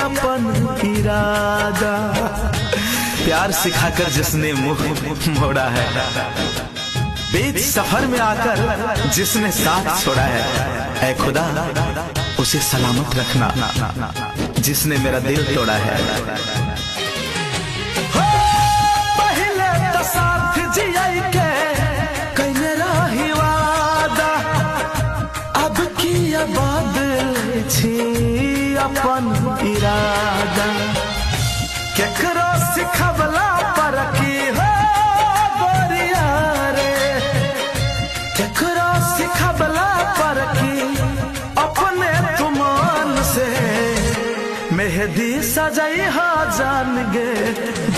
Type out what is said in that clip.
अपन इरादा। प्यार सिखाकर जिसने मुंह मोड़ा है, बीच सफर में आकर जिसने साथ छोड़ा है, ऐ खुदा उसे सलामत रखना जिसने मेरा दिल तोड़ा है। पहले तो साथ जियाई के कइने रही वादा, अब किया बदल छी अपन इरादा। केकरो सिखवला पर की हो गोरिया रे, केकरो सिखवला पर की अपने तुमान से मेहंदी सजाई हा जान गे